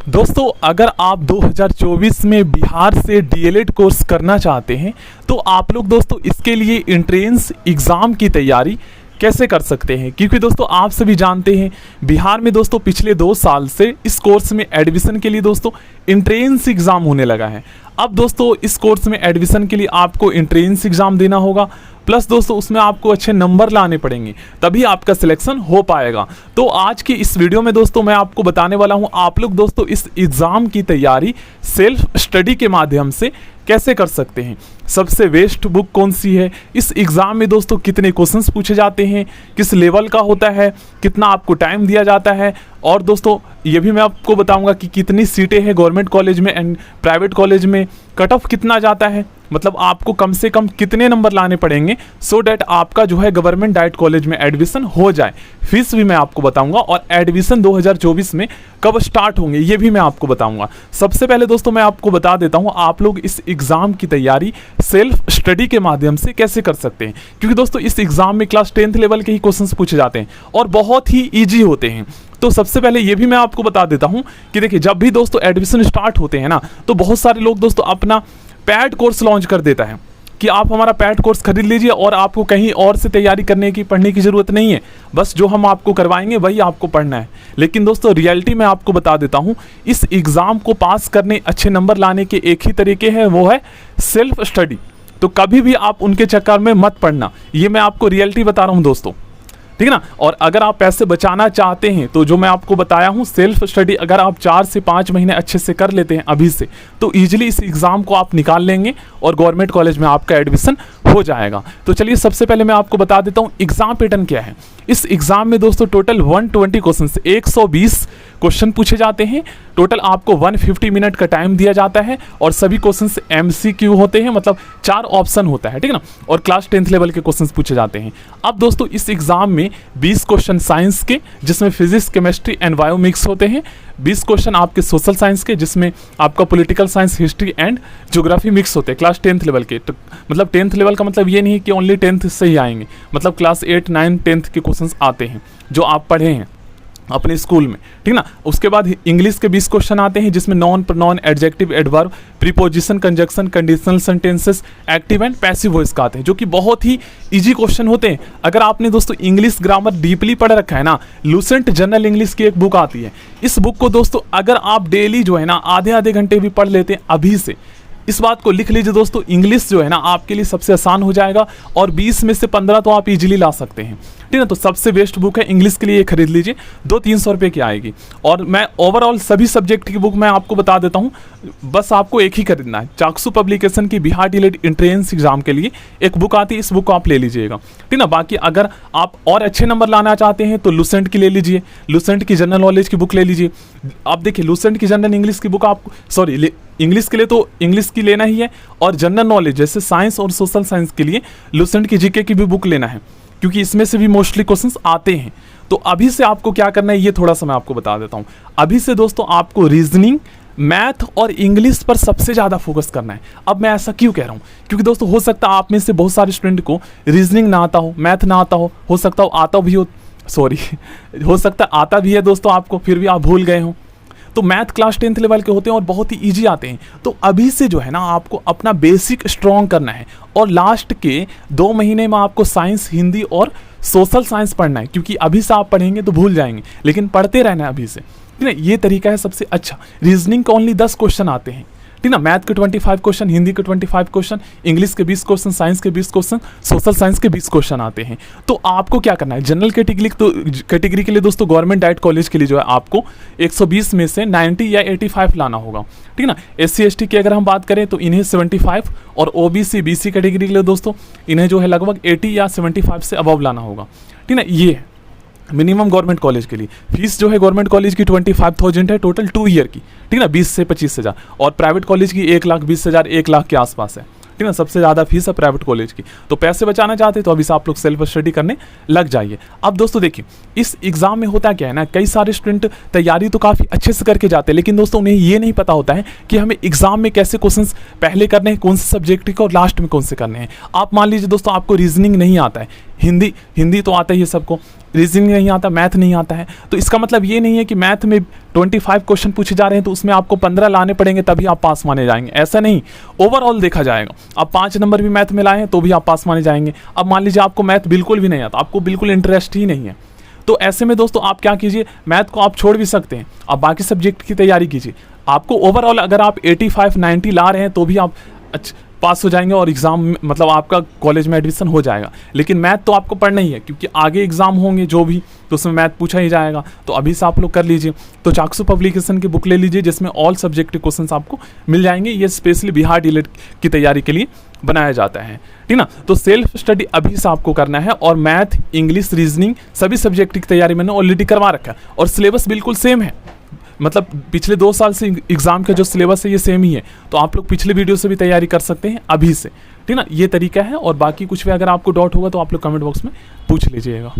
दोस्तों अगर आप 2024 में बिहार से डीएलएड कोर्स करना चाहते हैं तो आप लोग दोस्तों इसके लिए एंट्रेंस एग्ज़ाम की तैयारी कैसे कर सकते हैं, क्योंकि दोस्तों आप सभी जानते हैं बिहार में दोस्तों पिछले 2 साल से इस कोर्स में एडमिशन के लिए दोस्तों एंट्रेंस एग्ज़ाम होने लगा है। अब दोस्तों इस कोर्स में एडमिशन के लिए आपको एंट्रेंस एग्ज़ाम देना होगा, प्लस दोस्तों उसमें आपको अच्छे नंबर लाने पड़ेंगे, तभी आपका सिलेक्शन हो पाएगा। तो आज की इस वीडियो में दोस्तों मैं आपको बताने वाला हूं आप लोग दोस्तों इस एग्ज़ाम की तैयारी सेल्फ स्टडी के माध्यम से कैसे कर सकते हैं। सबसे बेस्ट बुक कौन सी है, इस एग्ज़ाम में दोस्तों कितने क्वेश्चंस पूछे जाते हैं, किस लेवल का होता है, कितना आपको टाइम दिया जाता है, और दोस्तों ये भी मैं आपको बताऊंगा कि कितनी सीटें हैं गवर्नमेंट कॉलेज में एंड प्राइवेट कॉलेज में, कट ऑफ कितना जाता है, मतलब आपको कम से कम कितने नंबर लाने पड़ेंगे सो डैट आपका जो है गवर्नमेंट डाइट कॉलेज में एडमिशन हो जाए। फीस भी मैं आपको बताऊंगा और एडमिशन 2024 में कब स्टार्ट होंगे ये भी मैं आपको बताऊंगा। सबसे पहले दोस्तों मैं आपको बता देता हूं आप लोग इस एग्ज़ाम की तैयारी सेल्फ स्टडी के माध्यम से कैसे कर सकते हैं, क्योंकि दोस्तों इस एग्ज़ाम में क्लास 10th लेवल के ही क्वेश्चंस पूछे जाते हैं और बहुत ही ईजी होते हैं। तो सबसे पहले ये भी मैं आपको बता देता हूं कि देखिए जब भी दोस्तों एडमिशन स्टार्ट होते हैं ना तो बहुत सारे लोग दोस्तों अपना पैड कोर्स लॉन्च कर देता है कि आप हमारा पैड कोर्स खरीद लीजिए और आपको कहीं और से तैयारी करने की पढ़ने की ज़रूरत नहीं है, बस जो हम आपको करवाएंगे वही आपको पढ़ना है। लेकिन दोस्तों रियलिटी में आपको बता देता हूँ इस एग्ज़ाम को पास करने, अच्छे नंबर लाने के एक ही तरीके हैं, वो है सेल्फ स्टडी। तो कभी भी आप उनके चक्कर में मत पड़ना, ये मैं आपको रियलिटी बता रहा हूँ दोस्तों, ठीक है ना। और अगर आप पैसे बचाना चाहते हैं तो जो मैं आपको बताया हूँ सेल्फ स्टडी अगर आप 4 से 5 महीने अच्छे से कर लेते हैं अभी से तो ईजिली इस एग्ज़ाम को आप निकाल लेंगे और गवर्नमेंट कॉलेज में आपका एडमिशन हो जाएगा। तो चलिए सबसे पहले मैं आपको बता देता हूँ एग्ज़ाम पैटर्न क्या है। इस एग्ज़ाम में दोस्तों टोटल 120 क्वेश्चन 120 क्वेश्चन पूछे जाते हैं। टोटल आपको 150 मिनट का टाइम दिया जाता है और सभी क्वेश्चंस MCQ होते हैं, मतलब 4 ऑप्शन होता है, ठीक है ना। और क्लास 10th लेवल के क्वेश्चंस पूछे जाते हैं। अब दोस्तों इस एग्ज़ाम में 20 क्वेश्चन साइंस के जिसमें physics, chemistry and bio mix होते हैं, 20 क्वेश्चन आपके सोशल साइंस के जिसमें आपका political science, history and geography mix होते हैं क्लास 10th लेवल के। तो मतलब 10th लेवल का मतलब ये नहीं है कि ओनली 10th से ही आएंगे, मतलब क्लास 8, 9, 10th के क्वेश्चंस आते हैं जो आप पढ़े हैं अपने स्कूल में, ठीक ना। उसके बाद इंग्लिश के 20 क्वेश्चन आते हैं जिसमें non, pronoun, adjective, adverb, preposition, conjunction, conditional sentences, active and passive voice का आते हैं, जो कि बहुत ही इजी क्वेश्चन होते हैं। अगर आपने दोस्तों इंग्लिश ग्रामर डीपली पढ़ रखा है ना, लूसेंट जनरल इंग्लिश की एक बुक आती है, इस बुक को दोस्तों अगर आप डेली जो है ना आधे घंटे भी पढ़ लेते हैं अभी से, इस बात को लिख लीजिए दोस्तों, इंग्लिश जो है ना आपके लिए सबसे आसान हो जाएगा और 20 में से 15 तो आप इजीली ला सकते हैं, ठीक है। तो सबसे बेस्ट बुक है इंग्लिश के लिए, ये खरीद लीजिए, 200-300 रुपये की आएगी। और मैं ओवरऑल सभी सब्जेक्ट की बुक मैं आपको बता देता हूँ, बस आपको एक ही खरीदना है। चाक्सू पब्लिकेशन की बिहार डीएलएड एंट्रेंस एग्जाम के लिए एक बुक आती है, इस बुक को आप ले लीजिएगा, ठीक ना। बाकी अगर आप और अच्छे नंबर लाना चाहते हैं तो लूसेंट की ले लीजिए, लूसेंट की जनरल नॉलेज की बुक ले लीजिए। आप देखिए लूसेंट की जनरल इंग्लिश की बुक आपको, सॉरी इंग्लिश के लिए तो इंग्लिश की लेना ही है, और जनरल नॉलेज जैसे साइंस और सोशल साइंस के लिए लूसेंट की जीके की भी बुक लेना है, क्योंकि इसमें से भी मोस्टली क्वेश्चंस आते हैं। तो अभी से आपको क्या करना है ये थोड़ा सा मैं आपको बता देता हूँ। अभी से दोस्तों आपको रीजनिंग, मैथ और इंग्लिश पर सबसे ज़्यादा फोकस करना है। अब मैं ऐसा क्यों कह रहा हूँ, क्योंकि दोस्तों हो सकता है आप में से बहुत सारे स्टूडेंट को रीजनिंग ना आता हो, मैथ ना आता हो सकता हो आता भी हो, सॉरी हो सकता है आता भी है दोस्तों आपको, फिर भी आप भूल गए हो। तो मैथ क्लास 10th लेवल के होते हैं और बहुत ही इजी आते हैं। तो अभी से जो है ना आपको अपना बेसिक स्ट्रॉन्ग करना है और लास्ट के 2 महीने में आपको साइंस, हिंदी और सोशल साइंस पढ़ना है, क्योंकि अभी से आप पढ़ेंगे तो भूल जाएंगे, लेकिन पढ़ते रहना है अभी से, ठीक है। ये तरीका है सबसे अच्छा। रीजनिंग का ओनली 10 क्वेश्चन आते हैं, ठीक ना। मैथ के 25 क्वेश्चन, हिंदी के 25 क्वेश्चन, इंग्लिश के 20 क्वेश्चन, साइंस के 20 क्वेश्चन, सोशल साइंस के 20 क्वेश्चन आते हैं। तो आपको क्या करना है, जनरल कैटेगरी के लिए दोस्तों गवर्नमेंट डाइट कॉलेज के लिए जो है आपको 120 में से 90 या 85 लाना होगा, ठीक ना। SC/ST की अगर हम बात करें तो इन्हें 75, और OBC BC कैटेगरी के लिए दोस्तों इन्हें जो है लगभग 80 या 75 से अबव लाना होगा, ठीक ना। ये है मिनिमम गवर्नमेंट कॉलेज के लिए। फीस जो है गवर्नमेंट कॉलेज की 25,000 है टोटल 2 ईयर की, ठीक ना, 20 से 25 हज़ार, और प्राइवेट कॉलेज की 1,20,000, 1 लाख के आसपास है, ठीक ना। सबसे ज़्यादा फीस है प्राइवेट कॉलेज की। तो पैसे बचाना चाहते हैं तो अभी से आप लोग सेल्फ स्टडी करने लग जाइए। अब दोस्तों देखिए इस एग्ज़ाम में होता क्या है ना, कई सारे स्टूडेंट तैयारी तो काफ़ी अच्छे से करके जाते हैं, लेकिन दोस्तों उन्हें ये नहीं पता होता है कि हमें एग्ज़ाम में कैसे क्वेश्चंस पहले करने हैं, कौन से सब्जेक्ट के और लास्ट में कौन से करने हैं। आप मान लीजिए दोस्तों आपको रीजनिंग नहीं आता है, हिंदी तो आता ही है सबको, रीजनिंग नहीं आता, मैथ नहीं आता है, तो इसका मतलब ये नहीं है कि मैथ में 25 क्वेश्चन पूछे जा रहे हैं तो उसमें आपको 15 लाने पड़ेंगे तभी आप पास माने जाएंगे, ऐसा नहीं। ओवरऑल देखा जाएगा, आप 5 नंबर भी मैथ में लाए हैं तो भी आप पास माने जाएंगे। अब मान लीजिए आपको मैथ बिल्कुल भी नहीं आता, आपको बिल्कुल इंटरेस्ट ही नहीं है, तो ऐसे में दोस्तों आप क्या कीजिए, मैथ को आप छोड़ भी सकते हैं, आप बाकी सब्जेक्ट की तैयारी कीजिए। आपको ओवरऑल अगर आप 85-90 ला रहे हैं तो भी आप पास हो जाएंगे और एग्ज़ाम मतलब आपका कॉलेज में एडमिशन हो जाएगा। लेकिन मैथ तो आपको पढ़ना ही है क्योंकि आगे एग्ज़ाम होंगे जो भी, तो उसमें मैथ पूछा ही जाएगा, तो अभी से आप लोग कर लीजिए। तो चाक्सू पब्लिकेशन की बुक ले लीजिए जिसमें ऑल सब्जेक्ट के क्वेश्चंस आपको मिल जाएंगे, ये स्पेशली बिहार डीएलएड की तैयारी के लिए बनाया जाता है, ठीक ना। तो सेल्फ स्टडी अभी से आपको करना है और मैथ, इंग्लिश, रीजनिंग सभी सब्जेक्ट की तैयारी मैंने ऑलरेडी करवा रखा है और सिलेबस बिल्कुल सेम है, मतलब पिछले 2 साल से एग्जाम का जो सिलेबस है ये सेम ही है, तो आप लोग पिछले वीडियो से भी तैयारी कर सकते हैं अभी से, ठीक ना। ये तरीका है और बाकी कुछ भी अगर आपको डाउट होगा तो आप लोग कमेंट बॉक्स में पूछ लीजिएगा।